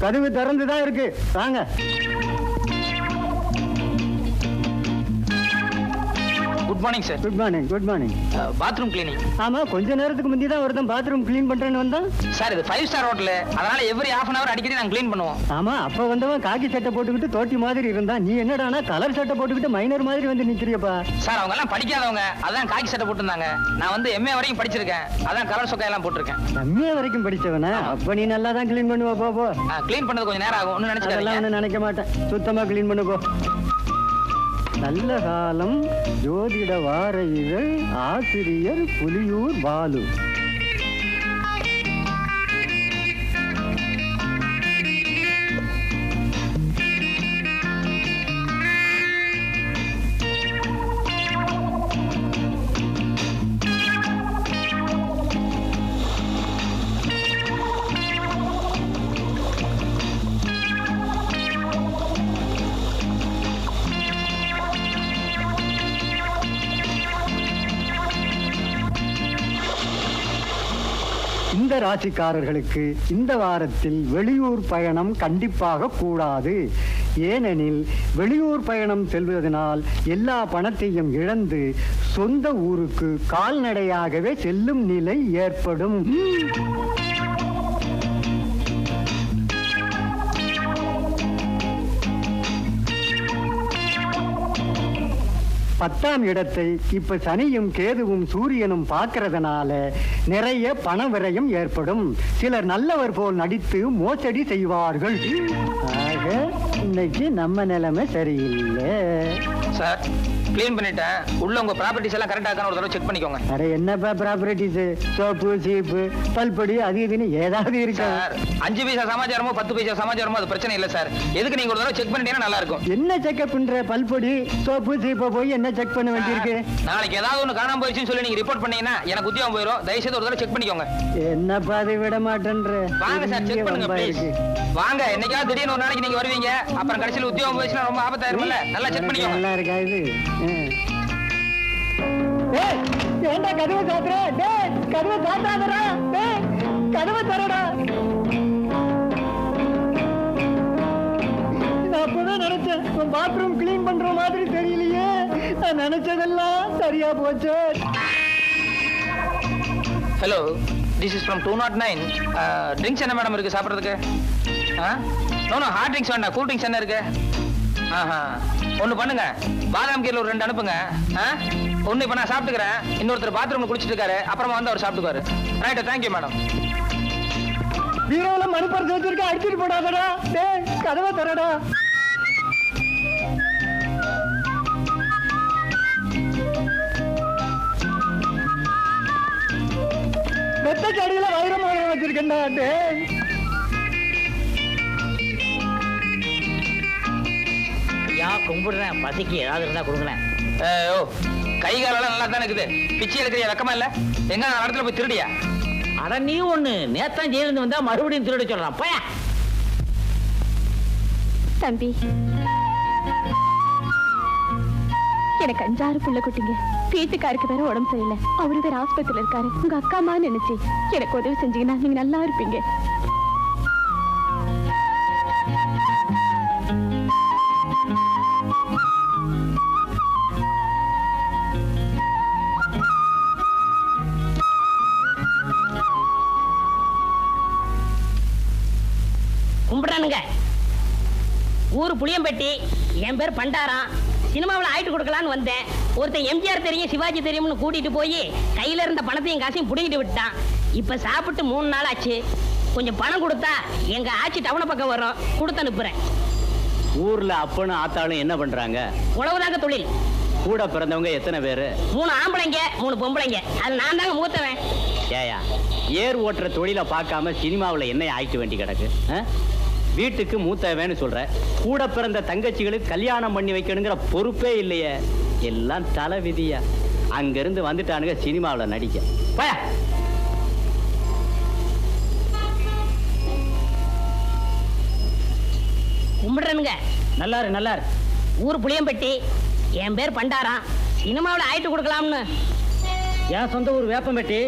கதவு திறந்துதான் இருக்கு, வாங்க. Good morning sir. Good morning. Good morning. Bathroom cleaning. ஆமா, கொஞ்ச நேரத்துக்கு முந்தி தான் ஒருத்தன் பாத்ரூம் கிளீன் பண்றேன்னு வந்தான். சார் இது 5 ஸ்டார் ஹோட்டல், அதனால எவ்ரி half an hour அடிக்கடி நாங்க க்ளீன் பண்ணுவோம். ஆமா, அப்ப வந்தவன் காக்கி சட்டை போட்டுக்கிட்டு தோட்டி மாதிரி இருந்தான். நீ என்னடானா கலர் சட்டை போட்டுக்கிட்டு மைனர் மாதிரி வந்து நிக்கிறியப்பா. சார் அவங்க எல்லாம் படிக்காதவங்க, அதான் காக்கி சட்டை போட்டுருந்தாங்க. நான் வந்து MA வரைக்கும் படிச்சிருக்கேன், அதான் கலர் சொக்கா எல்லாம் போட்டிருக்கேன். MA வரைக்கும் படிச்சவனா? அப்ப நீ நல்லா தான் கிளீன் பண்ணுவா. போ. க்ளீன் பண்ணது கொஞ்சம் நேரம் ஆகும், ஒன்னும் நினைச்சுக்காதீங்க. நினைக்க மாட்டேன், சுத்தமா கிளீன் பண்ணு போ. நல்ல காலம் ஜோதிட வார இதழ், ஆசிரியர் புலியூர் பாலு. இந்த ராசிக்காரர்களுக்கு இந்த வாரத்தில் வெளியூர் பயணம் கண்டிப்பாக கூடாது. ஏனெனில் வெளியூர் பயணம் செல்வதனால் எல்லா பணத்தையும் இழந்து சொந்த ஊருக்கு கால்நடையாகவே செல்லும் நிலை ஏற்படும். 10ஆம் இடத்தை இப்ப சனியும் கேதுவும் சூரியனும் பார்க்கறதுனால நிறைய பண விரயம் ஏற்படும். சிலர் நல்லவர் போல் நடித்து மோசடி செய்வார்கள். ஆக இன்னைக்கு நம்ம நிலைமை சரியில்லை. சார் க்ளீன் பண்ணிட்டேன், உள்ள உங்க ப்ராப்பர்ட்டிஸ் எல்லாம் கரெக்டா இருக்கான்னு ஒரு தடவை செக் பண்ணிக்கோங்க. அட என்னப்பா ப்ராப்பர்ட்டிஸ், சோப்பு சீப்பு பல்படி அது இதுன்னு ஏதாவது இருக்கு சார்? 5 பைசா சமாச்சாரமோ 10 பைசா சமாச்சாரமோ அது பிரச்சனை இல்லை சார். எதுக்கு நீங்க ஒரு தடவை செக் பண்ணிட்டீங்கன்னா நல்லா இருக்கும். என்ன செக்அப் பண்ற? பல்பொடி சோப்பு சீப்பை போய் என்ன செக் பண்ண வேண்டியிருக்கு? நாளைக்கு ஏதாவது ஒன்று காணாம போயிடுச்சுன்னு சொல்லி நீங்க ரிப்போர்ட் பண்ணீங்கன்னா எனக்கு உத்தியோகம் போயிடும். தயவுசெய்து ஒரு தடவை செக் பண்ணிக்கோங்க. என்னப்பா அதை விட மாட்டேன்ற. வாங்க சார், செக் பண்ணுங்க ப்ளீஸ். வாங்க, என்னைக்காவது திடீர்னு ஒரு நாளைக்கு நீங்க வருவீங்க, அப்புறம் கடைசியில் உத்தியோகம் போயிடுச்சுன்னா ரொம்ப ஆபத்தாயிரும்ல. நல்லா செக் பண்ணிக்கோங்க. நல்லா இருக்கா இது? ஏண்டா கதவை சாத்துற? டேய் கதவை சாத்தாதடா. டேய் கதவை தரடா. நான் அப்பவே நினைச்சேன் உன் பாத்ரூம் கிளீன் பண்ற மாதிரி தெரியலையே. நான் நினைச்சதெல்லாம் சரியா போச்சு. Hello, this is from 209. Drinks என்ன மேடம் இருக்கு சாப்பிட்றதுக்கு? நோ ஹார்ட் ட்ரிங்க்ஸ் வேண்டாம், கூல் ட்ரிங்க்ஸ் என்ன இருக்கு? ஒன்று பண்ணுங்க, பாதாம் கீரில் ஒரு 2 அனுப்புங்க. ஒன்று இப்போ நான் சாப்பிட்டுக்கிறேன், இன்னொருத்தர் பாத்ரூம்ல குளிச்சுட்டு இருக்காரு, அப்புறமா வந்து அவர் சாப்பிட்டுக்காரு. Right, thank you madam. பீரோவில் மணிப்பர் வச்சிருக்க, அடிச்சுட்டு போடாதடா. டேய் கதவை தரடா. வெத்த செடியில வைரமாக வச்சிருக்கேன்டா. டேய் கும்பிடுறேன், பசிக்கு ஏதாவது இருந்தா கொடுங்களேன். ஓ, கை காலெல்லாம் நல்லா தானே இருக்குது, பிச்சை எடுக்கிறியா? வெக்கமா இல்ல? எங்க நான் இடத்துல போய் திருடியா? அட நீ ஒண்ணு நேத்தான் ஜெயிலிருந்து வந்தா மறுபடியும் திருட சொல்றான். போயா தம்பி, எனக்கு 5-6 புள்ள குட்டிங்க. வீட்டுக்காருக்கு வேற உடம்பு சரியில்லை, அவரு வேற ஆஸ்பத்திரியில இருக்காரு. உங்க அக்கா அம்மா நினைச்சு எனக்கு உதவி செஞ்சீங்கன்னா நீங்க நல்லா இருப்பீங்க. கும்பிடானுங்க. ஊரு புளியம்பட்டி, என் பேர் பண்டாரம். சினிமாவில் ஆயிட்டு கொடுக்கலான்னு வந்தேன். ஒருத்தன் எம்ஜிஆர் தெரியும் சிவாஜி தெரியும்னு கூட்டிட்டு போய் கையில இருந்த பணத்தையும் காசையும் புடிங்கிட்டு விட்டான். இப்ப சாப்பிட்டு 3 நாள் ஆச்சு. கொஞ்சம் பணம் கொடுத்தா எங்க ஆட்சி டவுன பக்கம் வரும், கொடுத்து அனுப்புறேன். ஊர்ல அப்பனும் ஆத்தாளும் என்ன பண்றாங்க? உழவுதாங்க தொழில். கூட பிறந்தவங்க எத்தனை பேரு? 3 ஆம்பளைங்க 3 பொம்பளைங்க. அது நான் தாங்க மூத்தவன். ஏயா, ஏர் ஓட்டுற தொழிலை பார்க்காம சினிமாவில் என்ன ஆயிட்டு வேண்டி கிடக்கு? வீட்டுக்கு மூத்தவேன்னு சொல்ற, கூட பிறந்த தங்கச்சிகளுக்கு கல்யாணம் பண்ணி வைக்கணுங்கிற பொறுப்பே இல்லையே. எல்லாம் தலை விதியா. அங்கிருந்து வந்துட்டானுங்க சினிமாவில் நடிக்க. பய கும்பிடுறனுங்க. நல்லாரு நல்லாரு. ஊர் புளியம்பட்டி, என் பேர் பண்டாரம். சினிமாவில் ஆயிட்டு கொடுக்கலாம்னு. என் சொந்த ஊர் வேப்பம்பட்டி.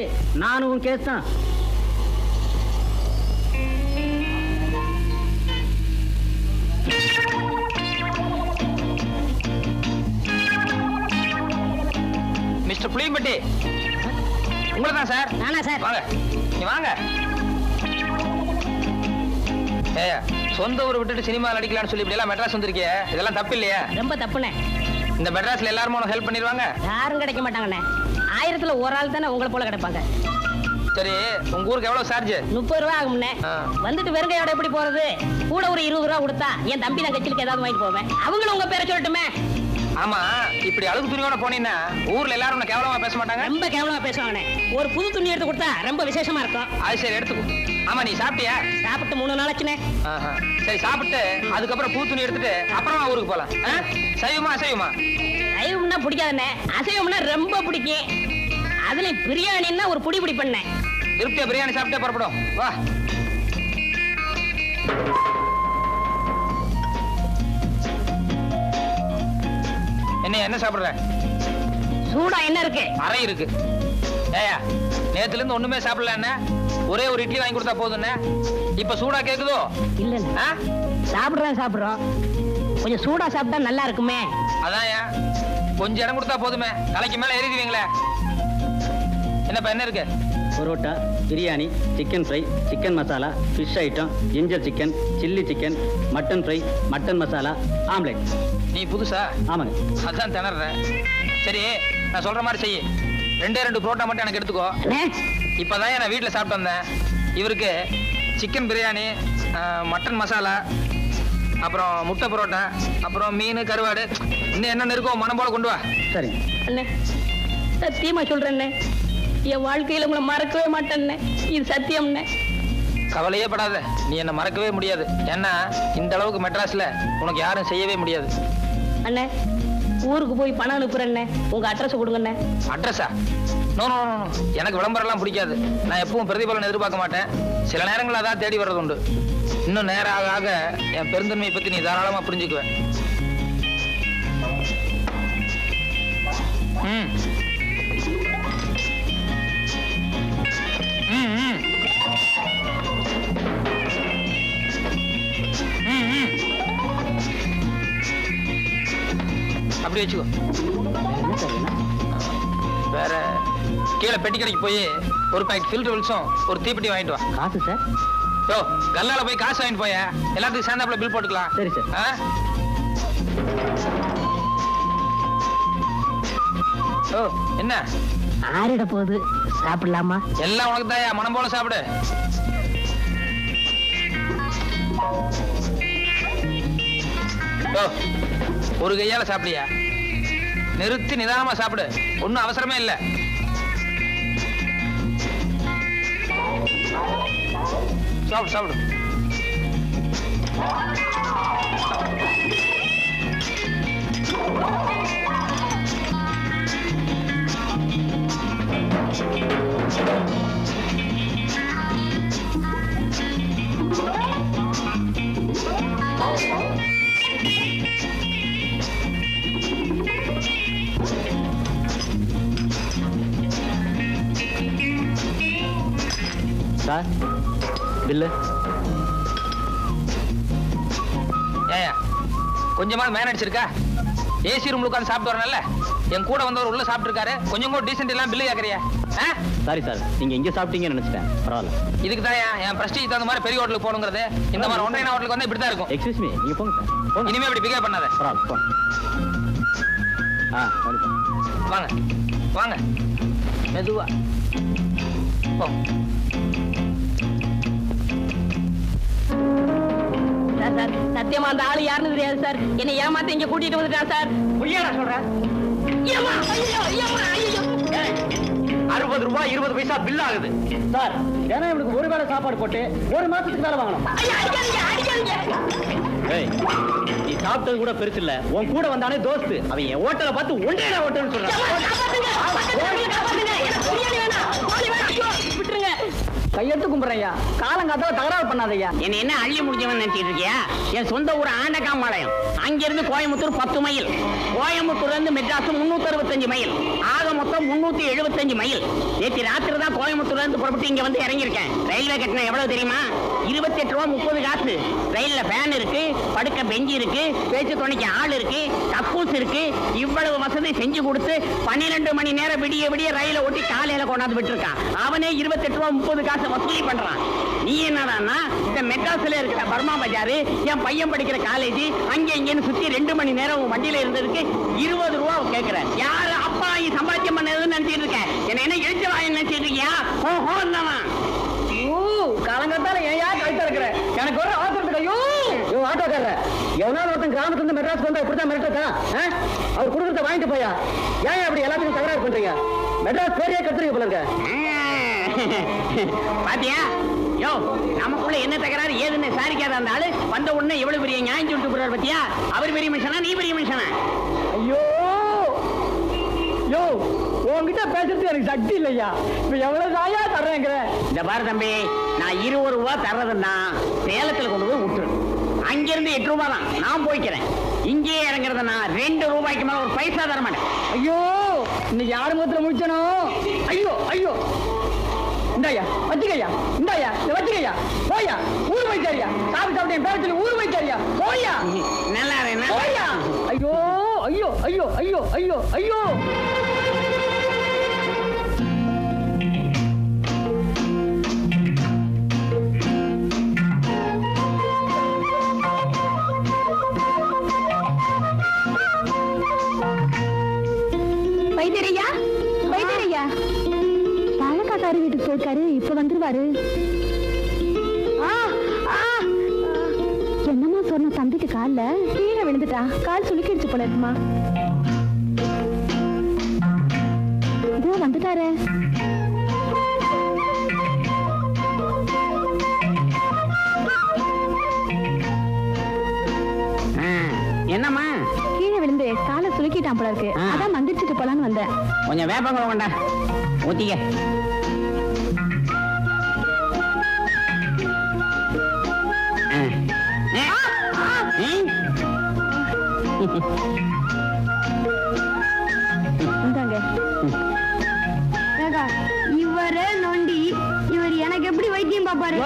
நானும் கேஸ் தான். மிஸ்டர் புளியம்பட்டி, உங்களை தான் சார். நானா சார்? வாங்க, நீ வாங்க. ஏயா, சொந்த ஊரை விட்டுட்டு சினிமா நடிக்கலாம்னு சொல்லி இப்படி எல்லாம் மெட்ராஸ் வந்திருக்கிய, இதெல்லாம் தப்பு இல்லையா? ரொம்ப தப்புண்ணே. இந்த மெட்ராஸ்ல எல்லாரும் உனக்கு ஹெல்ப் பண்ணிடுவாங்க? யாரும் கிடைக்க மாட்டாங்கண்ணே. 1000த்துல ஒரு ஆள் தானே உங்களை போல கிடைப்பாங்க. சரி, உங்க ஊருக்கு எவ்வளவு சார்ஜ்? 30 ரூபா ஆகும்ண்ணே. வந்துட்டு வெறுங்கையோட எப்படி போறது? கூட ஒரு 20 ரூபா கொடுத்தா என் தம்பி நான் கட்சிலுக்கு ஏதாவது வாங்கிட்டு போவேன். அவங்களும் உங்க பேரை சொல்லட்டுமே. ஆமா, இப்படி அழுகு துணியோட போனீங்கன்னா ஊர்ல எல்லாரும் உன்னை கேவலமா பேச மாட்டாங்க? ரொம்ப கேவலமா பேசுவாங்கண்ணே. ஒரு புது துணி எடுத்து கொடுத்தா ரொம்ப விசேஷமா இருக்கும். அது சரி, எடுத்துக்கோ. ஆமா, நீ சாப்பிட்டியா? சாப்பிட்டு 3 நாள் ஆச்சுண்ணே. சரி, சாப்பிட்டு அதுக்கப்புறம் பூ துணி எடுத்துட்டு அப்புறமா ஊருக்கு போலாம். சைவமா அசைவமா? சைவம்னா பிடிக்காதுண்ணே, அசைவம்னா ரொம்ப பிடிக்கும். அதுல பிரியாணின்னா ஒரு புடி பண்ணேன். திருப்தியா பிரியாணி சாப்பிட்டே புறப்படும். வா. என்ன சாப்பிடுற? சூடா என்ன இருக்கு? அறை இருக்கு. ஏயா, நேத்துல இருந்து ஒண்ணுமே சாப்பிடல. என்ன ஒரே ஒரு இட்லி வாங்கி கொடுத்தா போதுன்னு இப்ப சூடா கேக்குதோ? இல்ல, சாப்பிடுறோம். கொஞ்சம் சூடா சாப்பிட்டா நல்லா இருக்குமே. அதான் கொஞ்சம் இடம் கொடுத்தா போதுமே, தலைக்கு மேல எரிதுவீங்களே. என்னப்பா, என்ன இருக்கு? Parotta, biryani, chicken fry, chicken masala, fish item, ginger chicken, chilli chicken, mutton fry, mutton masala, omelette. நீ புதுசா? ஆமாங்க. அதான் திணறேன். சரி, நான் சொல்ற மாதிரி செய்ய. 2 புரோட்டா மட்டும் எனக்கு எடுத்துக்கோ. இப்பதான் நான் வீட்டுல சாப்பிட்டு வந்தேன். இவருக்கு சிக்கன் பிரியாணி, மட்டன் மசாலா, அப்புறம் முட்டை பரோட்டா, அப்புறம் மீன், கருவாடு, இன்னும் என்ன இருக்கோ மனம் போல கொண்டு வா. சரி அண்ணே, சத்தியமா சொல்றேன்னே, என் வாழ்க்கையில உங்களை மறக்கவே மாட்டேன்னே. இது சத்தியம்ண்ணே. கவலையே படாத, நீ என்ன மறக்கவே முடியாது. ஏன்னா இந்த அளவுக்கு மெட்ராஸ்ல உனக்கு யாரும் செய்யவே முடியாது. அண்ணே, ஊருக்கு போய் பணம் அனுப்புறேன்னே, உங்க அட்ரஸ் கொடுங்கண்ணே. அட்ரஸா? நோ, எனக்கு விளம்பரம் எல்லாம் பிடிக்காது. நான் எப்பவும் பிரதிபலன் எதிர்பார்க்க மாட்டேன். சில நேரங்கள் அதான் தேடி வர்றது உண்டு. இன்னும் நேரம் ஆக ஆக என் பெருந்தன்மையை பத்தி நீ தாராளமா புரிஞ்சுக்குவேன். அப்படி வச்சுக்கோ. வேற கீழே பெட்டி கடைக்கு போய் ஒரு பாக்கெட் ஃபில்டர் வில்ஸும் ஒரு தீப்பெட்டி வாங்கிட்டு வா. காசு சார்? யோ, கல்லால போய் காசு வாங்கிட்டு போய, எல்லாத்துக்கும் சேர்ந்தாப்புல பில் போட்டுக்கலாம். சரி சார். ஓ, என்ன ஆறிட போகுது, சாப்பிடலாமா? எல்லாம் உனக்கு தான், மனம் போல சாப்பிடு. ஒரு கையால சாப்பிடியா? நிறுத்தி நிதானமா சாப்பிடு, ஒன்னும் அவசரமே இல்ல. சாப்பிடு சாப்பிடு. Sir, bill. ஏயா, கொஞ்சமாவது மேனேஜ் இருக்கா? ஏசி ரூம்ல உட்கார்ந்து சாப்பிட்டு வரணும்ல. என் கூட வந்தவர் உள்ள சாப்பிட்டு இருக்காரு, கொஞ்சம் கூட டீசென்ட் எல்லாம் பில்லு கேக்குறியா? சாரி சார், நீங்க இங்க சாப்பிட்டீங்கன்னு நினைச்சிட்டேன். பரவாயில்ல. இதுக்கு தான் என் பிரஸ்டீஜ் தகுந்த மாதிரி பெரிய ஹோட்டலுக்கு போகணுங்கிறது. இந்த மாதிரி ஒன்றைய ஹோட்டலுக்கு வந்து இப்படி தான் இருக்கும். எக்ஸ்கியூஸ் மீ, நீங்க போங்க சார். போங்க. இனிமே இப்படி பிகேவ் பண்ணாத. பரவாயில்ல, போங்க. வாங்க வாங்க, மெதுவா போ. சார், சத்தியமா அந்த ஆளு யாருன்னு தெரியாது சார். என்னை ஏமாத்த இங்க கூட்டிட்டு வந்துட்டான் சார். பொய்யாடா சொல்றேன்? 60 ரூபாய் 20 பைசா பில் ஆகுது சார். ஏன்னா இவனுக்கு ஒரு வேளை சாப்பாடு போட்டு ஒரு மாசத்துக்கு மேல வாங்கணும். ஏய், நீ சாப்பிட்டது கூட பெருசு இல்ல, உன் கூட வந்தானே தோஸ்து, அவன் என் ஹோட்டலை பார்த்து ஒன்றே ஹோட்டல்னு சொல்றான். விட்டுருங்க. கையெடுத்து கும்பிடுறையா, காலங்காத்தால தகராறு பண்ணாதையா. என்ன அள்ளி முடிஞ்சவன் நினைச்சிட்டு இருக்கியா? என் சொந்த ஊர் ஆண்டகாம்பாளையம். அங்கிருந்து கோயம்புத்தூர் 10 மைல். கோயம்புத்தூர்ல இருந்து மெட்ராஸ் 365 மைல். ஆக மொத்தம் 375 மைல். நேற்று ராத்திரி தான் கோயம்புத்தூர்ல இருந்து புறப்பட்டு இங்க வந்து இறங்கியிருக்கேன். ரயில்வே கட்டணம் எவ்வளவு தெரியுமா? 28 ரூபா 30 காசு. ரயில்ல ஃபேன் இருக்கு, படுக்க பெஞ்சு இருக்கு, பேச்சு துணைக்கு ஆள் இருக்கு, கக்கூஸ் இருக்கு. இவ்வளவு வசதி செஞ்சு கொடுத்து 12 மணி நேரம் விடிய விடிய ரயில ஓட்டி காலையில கொண்டாந்து விட்டுருக்கான். அவனே 28 ரூபா 30 காசு வசூலி பண்றான். நீ என்னடான்னா இந்த மெட்ராஸ்ல இருக்கிற பர்மா பஜாரு, என் பையன் படிக்கிற காலேஜ், அங்க இங்கன்னு சுத்தி 2 மணி நேரம் உன் வண்டியில இருந்ததுக்கு 20 ரூபா கேட்கிற. யாரு அப்பா சம்பாத்தியம் பண்ணதுன்னு நினைச்சிட்டு இருக்க? என்ன எழுச்ச வாய் நினைச்சிட்டு இருக்கியா? ஓஹோ காலங்கத்தால ஏயா கழுத்த இருக்கிற? எனக்கு ஒரு அவசரத்துக்கு ஐயோ ஆட்டோக்காரர எவனாலும் ஒருத்தன் கிராமத்துல இருந்து மெட்ராஸ் வந்தா இப்படித்தான் மிரட்டா? அவர் குடும்பத்தை வாங்கிட்டு போயா? ஏன் அப்படி எல்லாத்தையும் தகராறு பண்றீங்க? மெட்ராஸ் பேரையே கத்துறீங்க போல இருக்க. பாத்தியா? யோ, நமக்குள்ள என்ன தகராறு ஏதுன்னு சாரிக்காத அந்த ஆளு வந்த உடனே எவ்வளவு பெரிய நியாயம் சொல்லிட்டு போறாரு பாத்தியா? அவர் பெரிய மனுஷனா, நீ பெரிய மனுஷனா? ஐயோ யோ, உன்கிட்ட பேசுறது எனக்கு சக்தி இல்லையா? இப்ப எவ்வளவு தாயா தர்றேங்கிற? இந்த பாரு தம்பி, நான் 20 ரூபா தர்றதுன்னா சேலத்துல கொண்டு போய் விட்டுரு. அங்கிருந்து 8 ரூபாய் தான் நான் போய்க்கிறேன். இங்கே இறங்குறதுன்னா 2 ரூபாய்க்கு மேல ஒரு பைசா தர மாட்டேன். ஐயோ, இன்னைக்கு யாரு முகத்துல முடிச்சனோ? ஐயோ ஐயோ, இந்தாயா வச்சுக்கையா, இந்தாயா வச்சுக்கையா, போயா ஊர் வைக்காரியா, சாப்பிட்டு பேர சொல்லி ஊர் வைக்காரியா, போயா நல்லா போயா. ஐயோ ஐயோ ஐயோ ஐயோ ஐயோ ஐயோ. வைத்தியரையா, வைத்தியரையா, பாலக்காட்டாரு வீட்டுக்கு போயிருக்காரு, இப்ப வந்துருவாரு. என்னமா சொன்ன தம்பிக்கு கால்ல கீழே விழுந்துட்டா, கால் சுளுக்கிடுச்சு போல இருக்குமா. இதோ வந்துட்டாரு. என்னம்மா? கீழே விழுந்து காலை சுளுக்கிட்டான் போல இருக்கு, அதான் மந்திரிச்சிட்டு போலான்னு வந்தேன். கொஞ்சம் வேப்பங்க கொண்டா ஊத்திக்க. இவரே நொண்டி, இவர் எனக்கு எப்படி வைத்தியம் பாப்பாரு?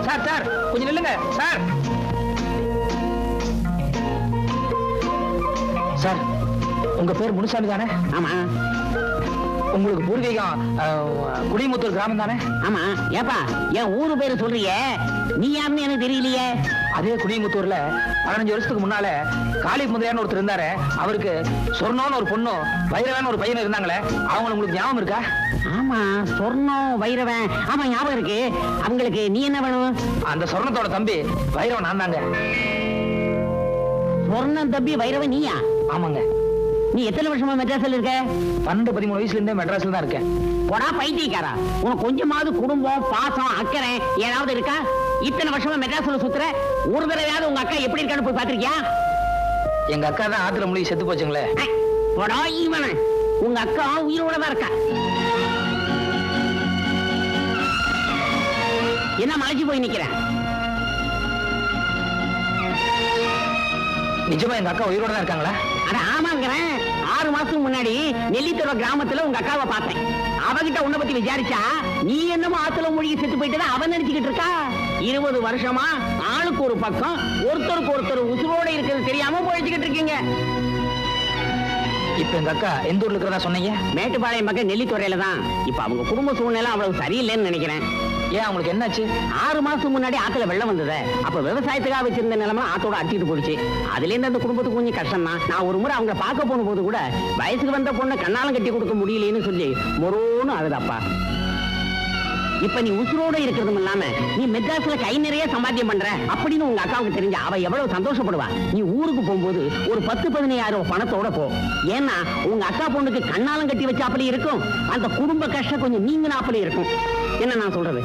சார் சார் கொஞ்சம் நில்லுங்க சார். சார், உங்க பேர் முனுசாமி தானே? ஆமா. உங்களுக்கு பூர்வீகம் குடிமுத்தூர் கிராமம் தானே? ஆமா. ஏப்பா, என் ஊரு பேரு சொல்றியே, நீ யாருன்னு எனக்கு தெரியலையே. அதே குடிமுத்தூர்ல 15 வருஷத்துக்கு முன்னால காளி முதலியான்னு ஒருத்தர் இருந்தாரு. அவருக்கு சொர்ணம்னு ஒரு பொண்ணும் வைரவன் ஒரு பையனும் இருந்தாங்களே, அவங்க உங்களுக்கு ஞாபகம் இருக்கா? ஆமா, சொர்ணம் வைரவன், ஆமா ஞாபகம் இருக்கு. அவங்களுக்கு நீ என்ன வேணும்? அந்த சொர்ணத்தோட தம்பி வைரவன் நான் தாங்க. சொர்ணம் தம்பி வைரவன் நீயா? ஆமாங்க. நீ எத்தனை வருஷமா மெட்ராஸ்ல இருக்க? 12-13 வயசுல இருந்தே மெட்ராஸ்ல தான் இருக்கேன். போடா பைத்தியக்காரா, உனக்கு கொஞ்சமாவது குடும்பம் பாசம் அக்கறை ஏதாவது இருக்கா? இத்தனை வருஷமா மெட்ராஸ்ல சுத்துற, ஒரு தடவையாவது உங்க அக்கா எப்படி இருக்கான்னு போய் பாத்திருக்கியா? எங்க அக்கா தான் ஆத்துல மூழ்கி செத்து போச்சுங்களே. போடா ஈவன, உங்க அக்கா உயிரோட தான் இருக்கா. என்ன மலைச்சு போய் நிக்கிறேன்? நிஜமா எங்க அக்கா உயிரோட தான் இருக்காங்களா? அட ஆமாங்கிறேன். 6 மாசத்துக்கு முன்னாடி நெல்லித்தோட கிராமத்துல உங்க அக்காவை பார்த்தேன். அவகிட்ட உன்னை பத்தி விசாரிச்சா நீ என்னமோ ஆத்துல மூழ்கி செத்து போயிட்டு அவன் நினைச்சுக்கிட்டு இருக்கா. 20 வருஷமா ஆளுக்கு ஒரு பக்கம், ஒருத்தருக்கு ஒருத்தர் உசுரோட இருக்கிறது தெரியாம போயிச்சுக்கிட்டு இருக்கீங்க. இப்ப எங்க அக்கா எந்த ஊர்ல இருக்கிறதா சொன்னீங்க? மேட்டுப்பாளையம் பக்கம் நெல்லித்துறையில தான். இப்ப அவங்க குடும்ப சூழ்நிலை அவ்வளவு சரியில்லைன்னு நினைக்கிறேன். ஏன், அவங்களுக்கு என்னாச்சு? 6 மாசத்துக்கு முன்னாடி ஆத்துல வெள்ளம் வந்தது. அப்ப விவசாயத்துக்காக வச்சிருந்த நிலைமை ஆத்தோட அட்டிட்டு போயிடுச்சு. அதுல இருந்து அந்த குடும்பத்துக்கு கொஞ்சம் கஷ்டம் தான். நான் ஒரு முறை அவங்க பார்க்க போன போது கூட வயசுக்கு வந்த பொண்ணை கண்ணாலம் கட்டி கொடுக்க முடியலன்னு சொல்லி மொரோன்னு அழுதாப்பா. இப்ப நீ உசுரோட இருக்கிறதும் இல்லாம நீ மெட்ராஸ்ல கை நிறைய சம்பாத்தியம் பண்ற அப்படின்னு உங்க அக்காவுக்கு தெரிஞ்ச அவ எவ்வளவு சந்தோஷப்படுவா. நீ ஊருக்கு போகும்போது ஒரு 10-15 பணத்தோட போ. ஏன்னா உங்க அக்கா பொண்ணுக்கு கண்ணாலம் கட்டி வச்சாப்படி இருக்கும், அந்த குடும்ப கஷ்டம் கொஞ்சம் நீங்கினாப்படி இருக்கும். என்ன நான் சொல்றது?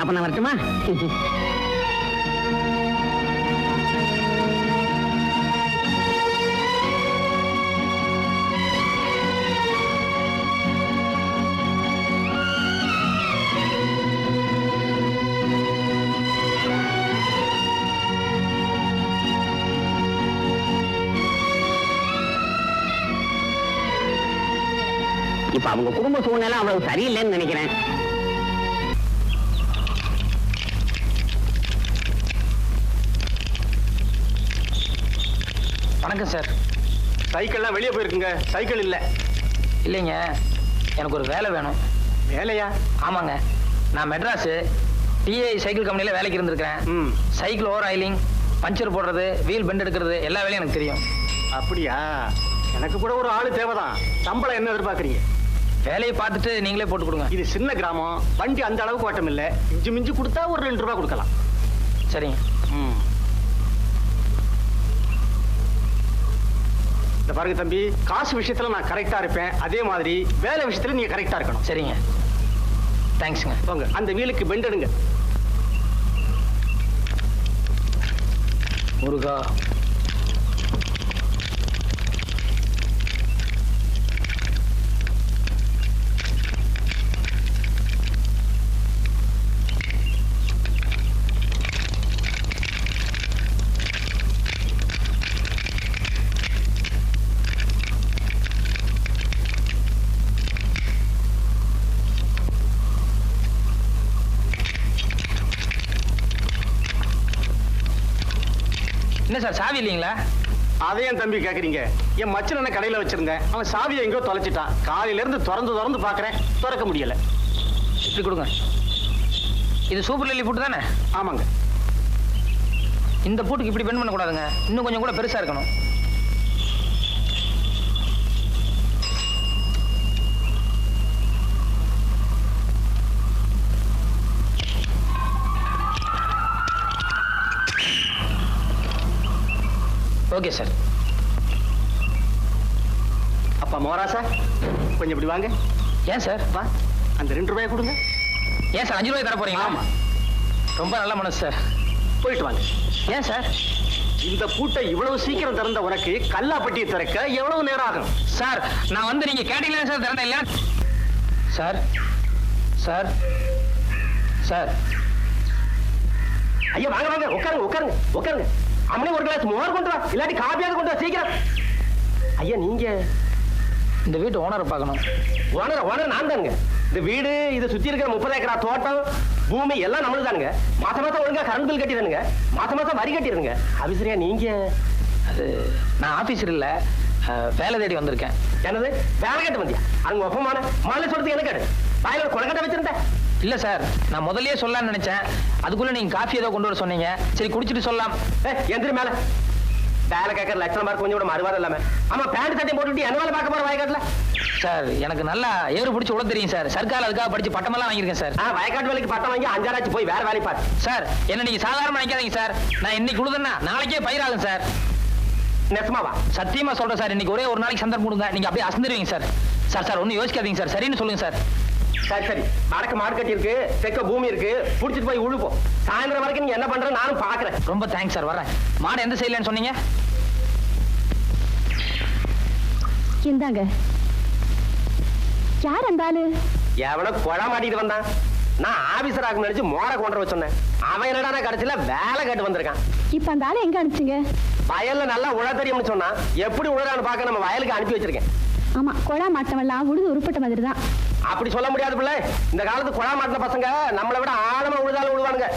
அப்ப நான் வரட்டுமா? இப்ப அவங்க குடும்ப சூழ்நிலை அவ்வளவு சரியில்லைன்னு நினைக்கிறேன். வணக்கம் சார். சைக்கிள்லாம் வெளியே போயிருக்குங்க, சைக்கிள் இல்ல. இல்லைங்க, எனக்கு ஒரு வேலை வேணும். வேலையா? ஆமாங்க, நான் மெட்ராஸு டிஐ சைக்கிள் கம்பெனியில் வேலைக்கு இருந்திருக்கிறேன். சைக்கிள் ஓவர் ஆயிலிங், பஞ்சர் போடுறது, வீல் பெண்ட் எடுக்கிறது எல்லா வேலையும் எனக்கு தெரியும். அப்படியா? எனக்கு கூட ஒரு ஆளு தேவைதான். சம்பளம் என்ன எதிர்பார்க்குறீங்க? வேலையை பார்த்துட்டு நீங்களே போட்டு கொடுங்க. இது சின்ன கிராமம், வண்டி அந்த அளவுக்கு ஓட்டம் இல்லை. இஞ்சி மிஞ்சி கொடுத்தா ஒரு 2 ரூபாய் கொடுக்கலாம். சரிங்க. இந்த பாருங்க தம்பி, காசு விஷயத்துல நான் கரெக்டா இருப்பேன், அதே மாதிரி வேலை விஷயத்துல நீங்க கரெக்டா இருக்கணும். சரிங்க, தேங்க்ஸுங்க. போங்க, அந்த வீலுக்கு பெண்ட் எடுங்க. முருகா. என்ன சார், சாவி இல்லைங்களா? அதையும் தம்பி கேக்குறீங்க? என் மச்சனை கடையில வச்சிருந்தேன், அவன் சாவியை எங்கோ தொலைச்சிட்டான். காலையில இருந்து திறந்து பாக்குறேன், திறக்க முடியல. இப்படி கொடுங்க. இது சூப்பர் லில்லி பூட்டு தானே? ஆமாங்க. இந்த பூட்டுக்கு இப்படி பெண்ட் பண்ணக்கூடாதுங்க, இன்னும் கொஞ்சம் கூட பெருசா இருக்கணும். Okay sir. அப்பா மோராசா, கொஞ்சம் இப்படி வாங்க. ஏன் சார்? வா, அந்த 2 ரூபாய் கொடுங்க. ஏன் சார் 5 ரூபாய் தர போறீங்களா? ஆமா. ரொம்ப நல்ல மனசு சார். போயிட்டு வாங்க. ஏன் சார்? இந்த பூட்டை இவ்வளவு சீக்கிரம் திறந்த உனக்கு கல்லாப்பட்டியை திறக்க எவ்வளவு நேரம் ஆகும்? சார், நான் வந்து நீங்க கேட்டீங்களா சார் திறந்த இல்ல? Sir sir sir. ஐயா வாங்க வாங்க, உட்காருங்க. அம்மனே ஒரு கிளாஸ் மோர் கொண்டு வா, இல்லாட்டி காபியாவது கொண்டு வா சீக்கிரம். ஐயா நீங்க இந்த வீட்டு ஓனரை பார்க்கணும். ஓனர் நான் தானுங்க. இந்த வீடு, இதை சுத்தி இருக்கிற 30 ஏக்கரா தோட்டம், பூமி எல்லாம் நம்மளுக்கு தானுங்க. மாசம் ஒழுங்கா கரண்ட் பில் கட்டிடுங்க, மாசம் வரி கட்டிடுங்க. ஆபீசரியா நீங்க? அது நான் ஆபீசர் இல்ல, வேலை தேடி வந்திருக்கேன். என்னது வேலை கேட்டு வந்தியா? அங்க ஒப்பமான மாலை சொல்றதுக்கு என்ன கேடு? வாயில கொலக்கட்டை வச்சிருந்தேன். இல்ல சார், நான் முதல்லயே சொல்லலாம்னு நினைச்சேன். அதுக்குள்ள நீங்க காஃபி ஏதோ கொண்டு வர சொன்னீங்க. சரி குடிச்சிட்டு சொல்லலாம். எந்திரி மேல. வேலை கேட்கற லட்சணம் பார்க்க கொஞ்சம் கூட மறுவாரம் இல்லாம. ஆமா, பேண்ட் சட்டை போட்டுட்டு என்ன வேலை பார்க்க போற வயக்காட்டுல? சார், எனக்கு நல்லா ஏறு பிடிச்சி உள்ள தெரியும் சார். சர்க்கார் அதுக்காக படிச்சு பட்டமெல்லாம் வாங்கியிருக்கேன் சார். வயக்காட்டு வேலைக்கு பட்டம் வாங்கி 5 ஆச்சு போய் வேற வேலை பாரு. சார், என்ன நீங்க சாதாரணமா நினைக்காதீங்க சார். நான் இன்னைக்கு உழுதுன்னா நாளைக்கே பயிராகும் சார். நெசமாவா? சத்தியமா சொல்றேன் சார். இன்னைக்கு ஒரே ஒரு நாளைக்கு சந்தர்ப்பம் கொடுங்க, நீங்க அப்படியே அசந்துருவீங்க சார். சார் ஒன்னும் யோசிக்காதீங்க சார். சரின்னு சொல்லுங்க சார். சரி, வடக்கு மாடு கட்டி இருக்கு, தெற்க பூமி இருக்கு, புடிச்சிட்டு போய் உழுப்போம். சாயந்தரம் வரைக்கும் நீங்க என்ன பண்ற நானும் பாக்குறேன். ரொம்ப தேங்க்ஸ் சார், வரேன். மாடு எந்த சைடுலன்னு சொன்னீங்க? இந்தாங்க. யார் அந்த ஆளு? எவனோ கொலை மாட்டிட்டு வந்தான். நான் ஆபீசர் ஆகும் நினைச்சு மோர கொண்டு வர சொன்னேன். அவன் என்னடா கடைசியில வேலை கேட்டு வந்திருக்கான். இப்ப அந்த ஆளை எங்க அனுப்பிச்சிங்க? வயல்ல நல்லா உழ தெரியும்னு சொன்னா, எப்படி உழறான்னு பார்க்க நம்ம வயலுக்கு அனுப்பி வச்சிருக்கேன். ஆமா, கொழா மாட்டமெல்லாம் உழுது உருப்பட்ட மாதிரி தான். அப்படி சொல்ல முடியாது பிள்ளை. இந்த காலத்து கொழா மாட்டின பசங்க நம்மளை விட ஆழமா உழுதாலும் உழுவானுங்க.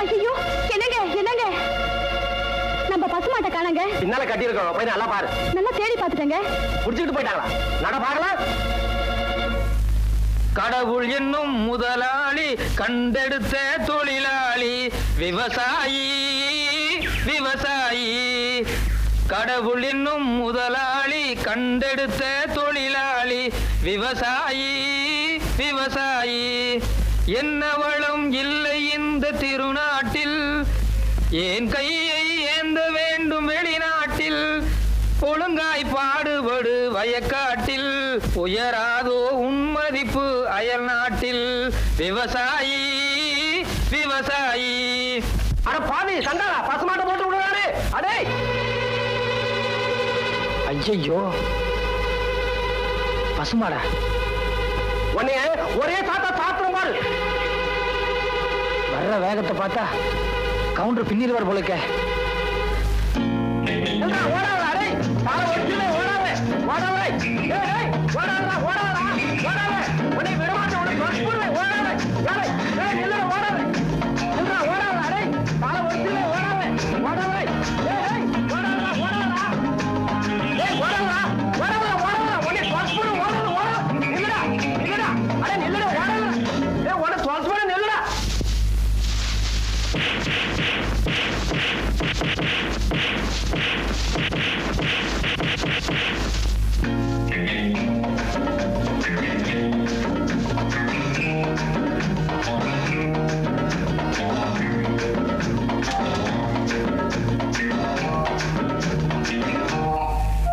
ஐயோ, என்னங்க நம்ம பசுமாட்டை காணங்க. பின்னால கட்டி இருக்கோம், போய் நல்லா பாரு. நல்லா தேடி பார்த்துட்டேங்க. புடிச்சுட்டு போயிட்டாங்களா? நட பாக்கலாம். கடவுள் என்னும் முதலாளி, கண்டெடுத்த தொழிலாளி, விவசாயி. கடவுள் என்னும் முதலாளி, கண்டெடுத்த தொழிலாளி, விவசாயி. என்ன வளம் இல்லை இந்த திருநாட்டில், ஏன் கையை ஏந்த வேண்டும் வெளிநாட்டில், ஒழுங்காய் பாடுபடு வயக்காட்டில், உயராதோ உன்மதிப்பு அயல் நாட்டில், விவசாயி. அட பாவி சண்டாளா, பசுமாட்டை போட்டு விடுறாரு. அடே ஐயோ, பசுமாடா? உன்னைய ஒரே சாத்திரம் பாரு. வர்ற வேகத்தை பார்த்தா கவுண்டர் பின்னிடுவார் போலுக்க. ஓடாத, அடே, ஓட ஓடாதே ஓடாதா ஓடாதா ஓடாத உன்னை விடமாட்டேன் உனக்கு ஓடாத